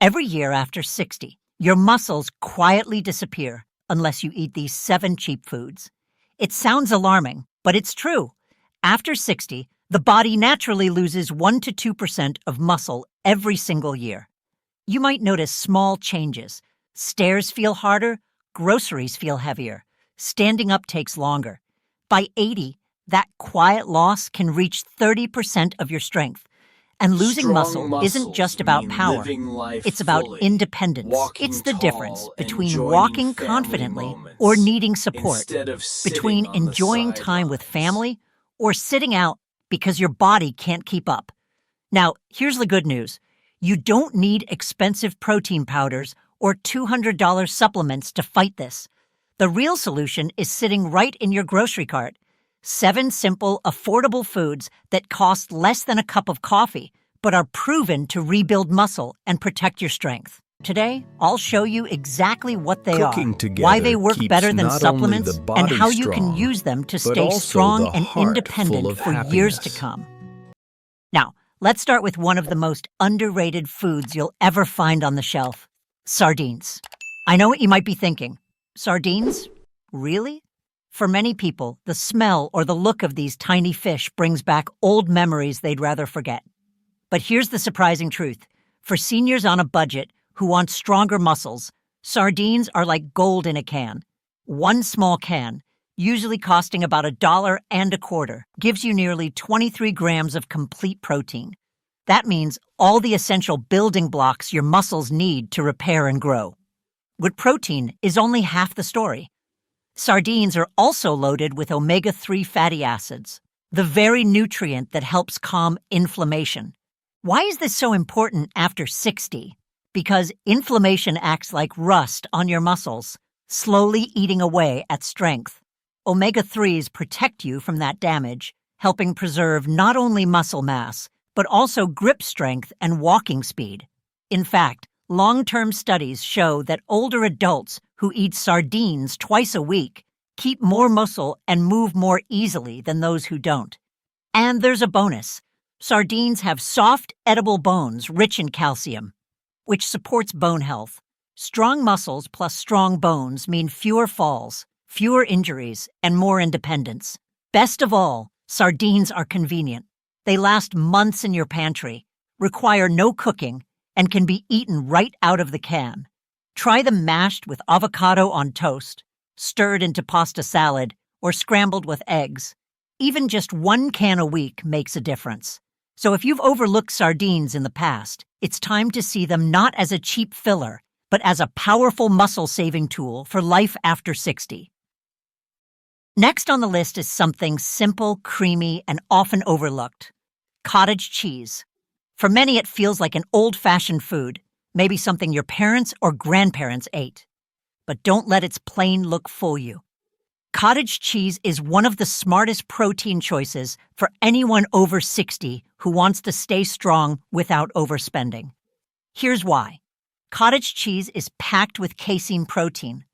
Every year after 60, your muscles quietly disappear unless you eat these 7 cheap foods. It sounds alarming, but it's true. After 60, the body naturally loses 1 to 2% of muscle every single year. You might notice small changes. Stairs feel harder, groceries feel heavier, standing up takes longer. By 80, that quiet loss can reach 30% of your strength. And losing Strong muscle isn't just about mean power. living life It's about fully, independence. walking It's the difference tall, between and walking joining family confidently moments, or needing support, instead of sitting between on the enjoying time with sidelines. family or sitting out because your body can't keep up. Now, here's the good news. You don't need expensive protein powders or $200 supplements to fight this. The real solution is sitting right in your grocery cart. 7 simple, affordable foods that cost less than a cup of coffee, but are proven to rebuild muscle and protect your strength. Today, I'll show you exactly what they Cooking are, together why they work keeps better than not only supplements, the body and how you can strong, use them to but stay also strong the and heart full independent of for years to happiness. come. Now, let's start with one of the most underrated foods you'll ever find on the shelf: sardines. I know what you might be thinking. Sardines? Really? For many people, the smell or the look of these tiny fish brings back old memories they'd rather forget. But here's the surprising truth. For seniors on a budget who want stronger muscles, sardines are like gold in a can. One small can, usually costing about $1.25, gives you nearly 23 grams of complete protein. That means all the essential building blocks your muscles need to repair and grow. But protein is only half the story. Sardines are also loaded with omega-3 fatty acids, the very nutrient that helps calm inflammation. Why is this so important after 60? Because inflammation acts like rust on your muscles, slowly eating away at strength. Omega-3s protect you from that damage, helping preserve not only muscle mass, but also grip strength and walking speed. In fact, long-term studies show that older adults who eat sardines twice a week keep more muscle and move more easily than those who don't. And there's a bonus. Sardines have soft, edible bones rich in calcium, which supports bone health. Strong muscles plus strong bones mean fewer falls, fewer injuries, and more independence. Best of all, sardines are convenient. They last months in your pantry, require no cooking, and can be eaten right out of the can. Try them mashed with avocado on toast, stirred into pasta salad, or scrambled with eggs. Even just 1 can a week makes a difference. So if you've overlooked sardines in the past, it's time to see them not as a cheap filler, but as a powerful muscle-saving tool for life after 60. Next on the list is something simple, creamy, and often overlooked: cottage cheese. For many, it feels like an old-fashioned food, maybe something your parents or grandparents ate. But don't let its plain look fool you. Cottage cheese is one of the smartest protein choices for anyone over 60 who wants to stay strong without overspending. Here's why. Cottage cheese is packed with casein protein.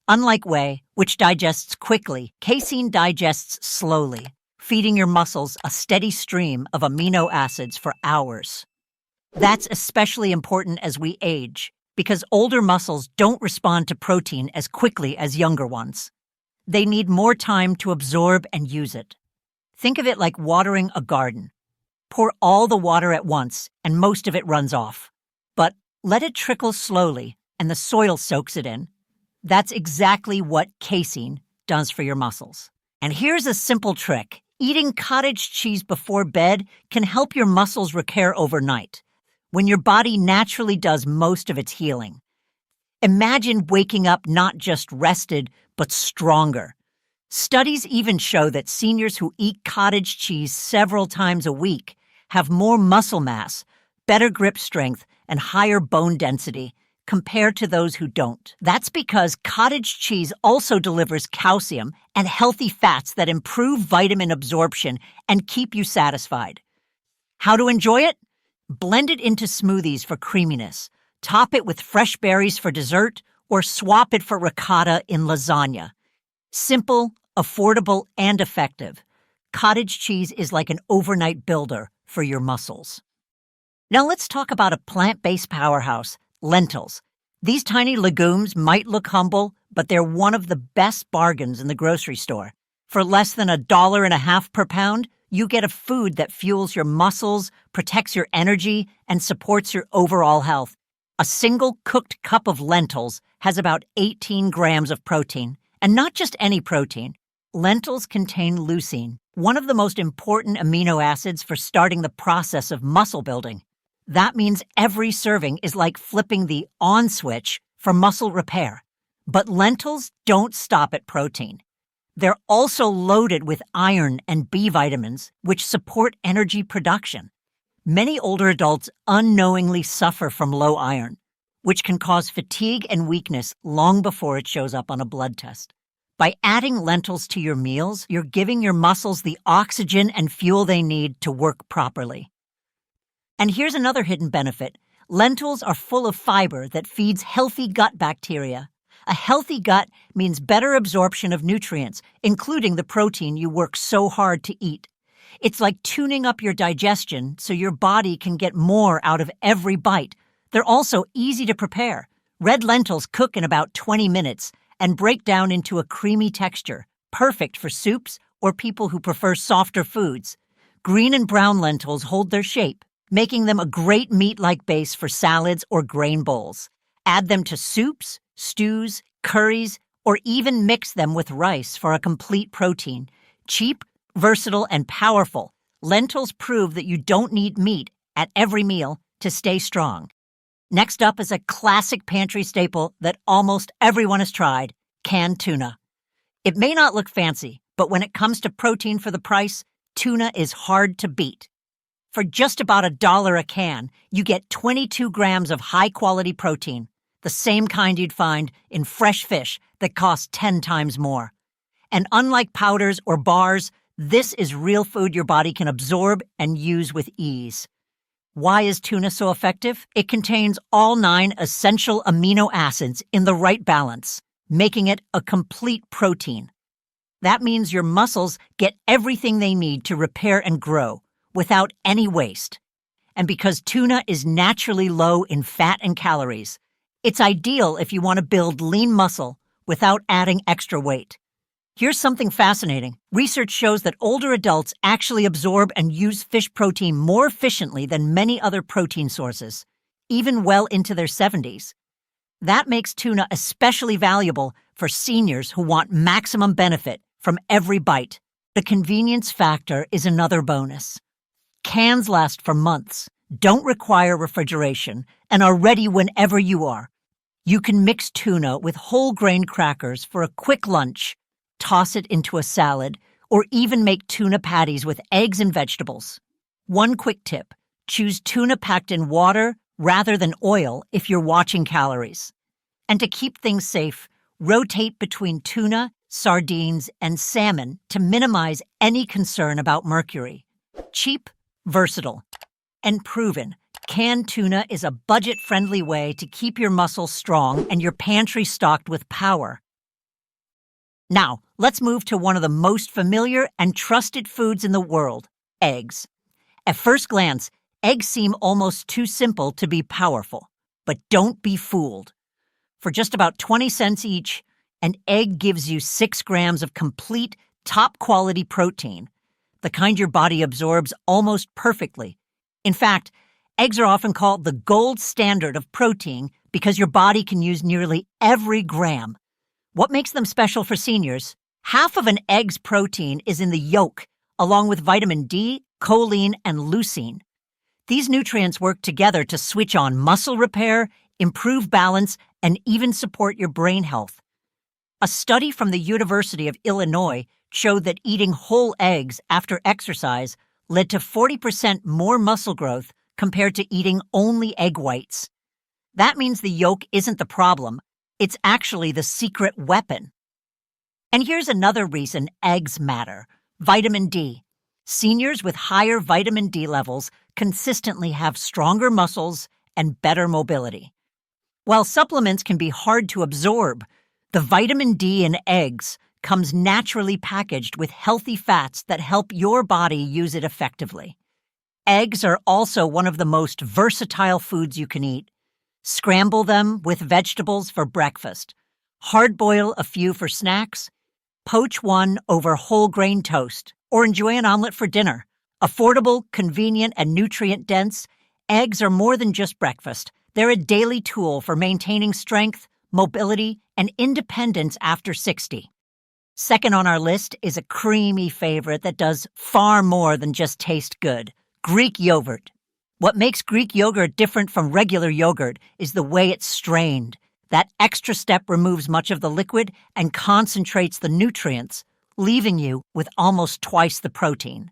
Unlike whey, which digests quickly, casein digests slowly, feeding your muscles a steady stream of amino acids for hours. That's especially important as we age, because older muscles don't respond to protein as quickly as younger ones. They need more time to absorb and use it. Think of it like watering a garden. Pour all the water at once, and most of it runs off. But let it trickle slowly, and the soil soaks it in. That's exactly what casein does for your muscles. And here's a simple trick. Eating cottage cheese before bed can help your muscles repair overnight, when your body naturally does most of its healing. Imagine waking up not just rested, but stronger. Studies even show that seniors who eat cottage cheese several times a week have more muscle mass, better grip strength, and higher bone density compared to those who don't. That's because cottage cheese also delivers calcium and healthy fats that improve vitamin absorption and keep you satisfied. How to enjoy it? Blend it into smoothies for creaminess, top it with fresh berries for dessert, or swap it for ricotta in lasagna. Simple, affordable, and effective. Cottage cheese is like an overnight builder for your muscles. Now let's talk about a plant-based powerhouse Lentils. These tiny legumes might look humble, but they're one of the best bargains in the grocery store. For less than $1.50 per pound, you get a food that fuels your muscles, protects your energy, and supports your overall health. A single cooked cup of lentils has about 18 grams of protein, and not just any protein. Lentils contain leucine, one of the most important amino acids for starting the process of muscle building. That means every serving is like flipping the on switch for muscle repair. But lentils don't stop at protein. They're also loaded with iron and B vitamins, which support energy production. Many older adults unknowingly suffer from low iron, which can cause fatigue and weakness long before it shows up on a blood test. By adding lentils to your meals, you're giving your muscles the oxygen and fuel they need to work properly. And here's another hidden benefit. Lentils are full of fiber that feeds healthy gut bacteria. A healthy gut means better absorption of nutrients, including the protein you work so hard to eat. It's like tuning up your digestion so your body can get more out of every bite. They're also easy to prepare. Red lentils cook in about 20 minutes and break down into a creamy texture, perfect for soups or people who prefer softer foods. Green and brown lentils hold their shape, making them a great meat-like base for salads or grain bowls. Add them to soups, stews, curries, or even mix them with rice for a complete protein. Cheap, versatile, and powerful, lentils prove that you don't need meat at every meal to stay strong. Next up is a classic pantry staple that almost everyone has tried, canned tuna. It may not look fancy, but when it comes to protein for the price, tuna is hard to beat. For just about $1 a can, you get 22 grams of high-quality protein, the same kind you'd find in fresh fish that cost 10 times more. And unlike powders or bars, this is real food your body can absorb and use with ease. Why is tuna so effective? It contains all 9 essential amino acids in the right balance, making it a complete protein. That means your muscles get everything they need to repair and grow, without any waste. And because tuna is naturally low in fat and calories, it's ideal if you want to build lean muscle without adding extra weight. Here's something fascinating. Research shows that older adults actually absorb and use fish protein more efficiently than many other protein sources, even well into their 70s. That makes tuna especially valuable for seniors who want maximum benefit from every bite. The convenience factor is another bonus. Cans last for months, don't require refrigeration, and are ready whenever you are. You can mix tuna with whole grain crackers for a quick lunch, toss it into a salad, or even make tuna patties with eggs and vegetables. One quick tip, choose tuna packed in water rather than oil if you're watching calories. And to keep things safe, rotate between tuna, sardines, and salmon to minimize any concern about mercury. Cheap, versatile, and proven, canned tuna is a budget-friendly way to keep your muscles strong and your pantry stocked with power. Now, let's move to one of the most familiar and trusted foods in the world, eggs. At first glance, eggs seem almost too simple to be powerful, but don't be fooled. For just about 20 cents each, an egg gives you 6 grams of complete, top-quality protein, the kind your body absorbs almost perfectly. In fact, eggs are often called the gold standard of protein because your body can use nearly every gram. What makes them special for seniors? Half of an egg's protein is in the yolk, along with vitamin D, choline, and leucine. These nutrients work together to switch on muscle repair, improve balance, and even support your brain health. A study from the University of Illinois showed that eating whole eggs after exercise led to 40% more muscle growth compared to eating only egg whites. That means the yolk isn't the problem. It's actually the secret weapon. And here's another reason eggs matter: vitamin D. Seniors with higher vitamin D levels consistently have stronger muscles and better mobility. While supplements can be hard to absorb, the vitamin D in eggs comes naturally packaged with healthy fats that help your body use it effectively. Eggs are also one of the most versatile foods you can eat. Scramble them with vegetables for breakfast. Hard-boil a few for snacks. Poach one over whole grain toast, or enjoy an omelet for dinner. Affordable, convenient, and nutrient-dense, eggs are more than just breakfast. They're a daily tool for maintaining strength, mobility, and independence after 60. Second on our list is a creamy favorite that does far more than just taste good: Greek yogurt. What makes Greek yogurt different from regular yogurt is the way it's strained. That extra step removes much of the liquid and concentrates the nutrients, leaving you with almost twice the protein.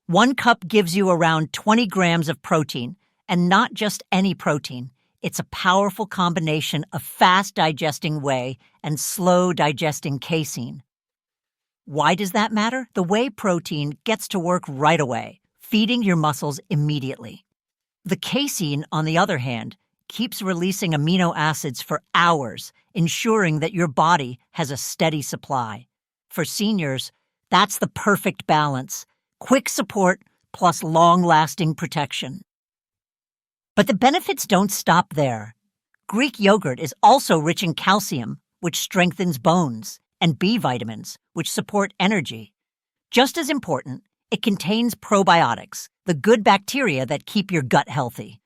1 cup gives you around 20 grams of protein, and not just any protein. It's a powerful combination of fast-digesting whey and slow-digesting casein. Why does that matter? The whey protein gets to work right away, feeding your muscles immediately. The casein, on the other hand, keeps releasing amino acids for hours, ensuring that your body has a steady supply. For seniors, that's the perfect balance: quick support plus long-lasting protection. But the benefits don't stop there. Greek yogurt is also rich in calcium, which strengthens bones, and B vitamins, which support energy. Just as important, it contains probiotics, the good bacteria that keep your gut healthy.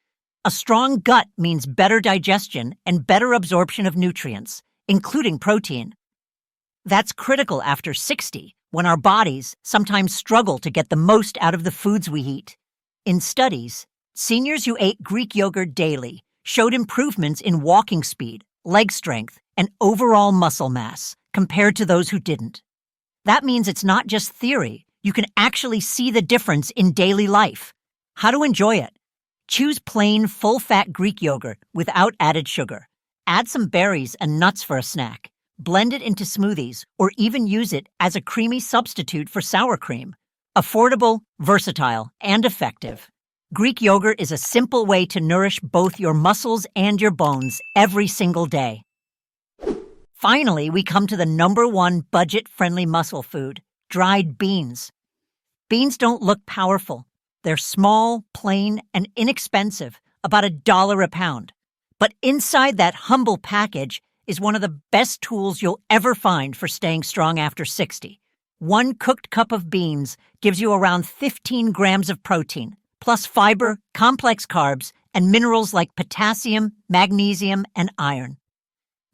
A strong gut means better digestion and better absorption of nutrients, including protein. That's critical after 60, when our bodies sometimes struggle to get the most out of the foods we eat. In studies, seniors who ate Greek yogurt daily showed improvements in walking speed, leg strength, and overall muscle mass compared to those who didn't. That means it's not just theory. You can actually see the difference in daily life. How to enjoy it? Choose plain, full-fat Greek yogurt without added sugar. Add some berries and nuts for a snack. Blend it into smoothies, or even use it as a creamy substitute for sour cream. Affordable, versatile, and effective. Greek yogurt is a simple way to nourish both your muscles and your bones every single day. Finally, we come to the #1 budget-friendly muscle food: dried beans. Beans don't look powerful. They're small, plain, and inexpensive, about $1 a pound. But inside that humble package is one of the best tools you'll ever find for staying strong after 60. 1 cooked cup of beans gives you around 15 grams of protein, plus fiber, complex carbs, and minerals like potassium, magnesium, and iron.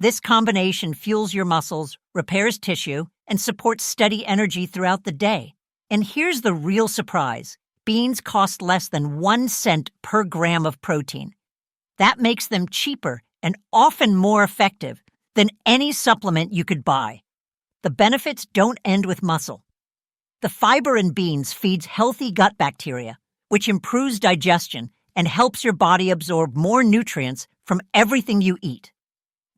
This combination fuels your muscles, repairs tissue, and supports steady energy throughout the day. And here's the real surprise: beans cost less than 1 cent per gram of protein. That makes them cheaper and often more effective than any supplement you could buy. The benefits don't end with muscle. The fiber in beans feeds healthy gut bacteria, which improves digestion and helps your body absorb more nutrients from everything you eat.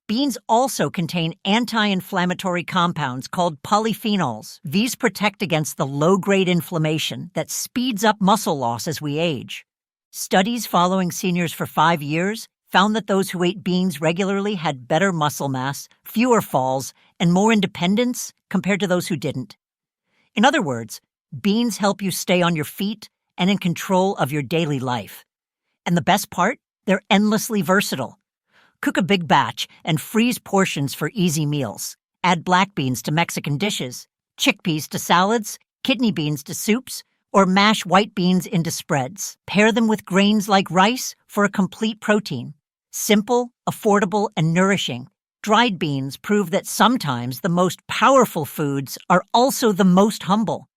Beans also contain anti-inflammatory compounds called polyphenols. These protect against the low-grade inflammation that speeds up muscle loss as we age. Studies following seniors for 5 years found that those who ate beans regularly had better muscle mass, fewer falls, and more independence compared to those who didn't. In other words, beans help you stay on your feet and in control of your daily life. And the best part? They're endlessly versatile. Cook a big batch and freeze portions for easy meals. Add black beans to Mexican dishes, chickpeas to salads, kidney beans to soups, or mash white beans into spreads. Pair them with grains like rice for a complete protein. Simple, affordable, and nourishing. Dried beans prove that sometimes the most powerful foods are also the most humble.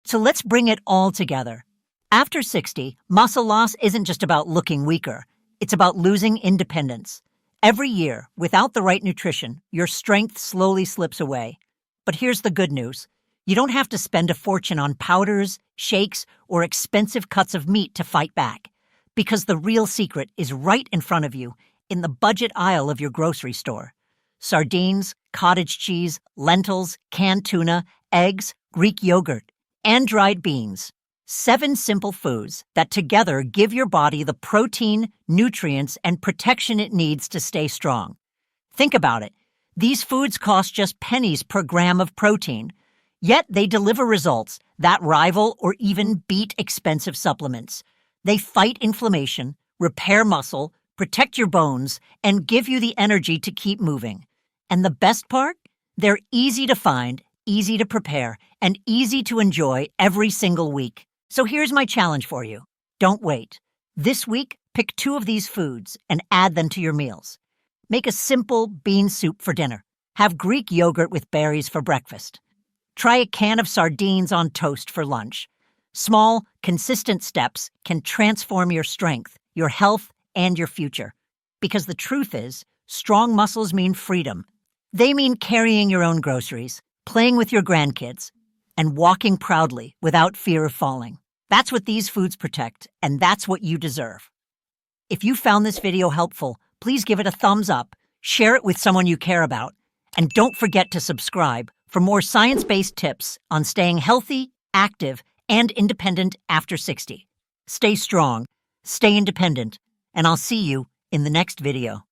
So let's bring it all together. After 60, muscle loss isn't just about looking weaker. It's about losing independence. Every year, without the right nutrition, your strength slowly slips away. But here's the good news. You don't have to spend a fortune on powders, shakes, or expensive cuts of meat to fight back. Because the real secret is right in front of you, in the budget aisle of your grocery store. Sardines, cottage cheese, lentils, canned tuna, eggs, Greek yogurt, and dried beans. 7 simple foods that together give your body the protein, nutrients, and protection it needs to stay strong. Think about it. These foods cost just pennies per gram of protein, yet they deliver results that rival or even beat expensive supplements. They fight inflammation, repair muscle, protect your bones, and give you the energy to keep moving. And the best part? They're easy to find, easy to prepare, and easy to enjoy every single week. So here's my challenge for you. Don't wait. This week, pick 2 of these foods and add them to your meals. Make a simple bean soup for dinner. Have Greek yogurt with berries for breakfast. Try a can of sardines on toast for lunch. Small, consistent steps can transform your strength, your health, and your future. Because the truth is, strong muscles mean freedom. They mean carrying your own groceries, playing with your grandkids, and walking proudly without fear of falling. That's what these foods protect, and that's what you deserve. If you found this video helpful, please give it a thumbs up, share it with someone you care about, and don't forget to subscribe for more science-based tips on staying healthy, active, and independent after 60. Stay strong, stay independent, and I'll see you in the next video.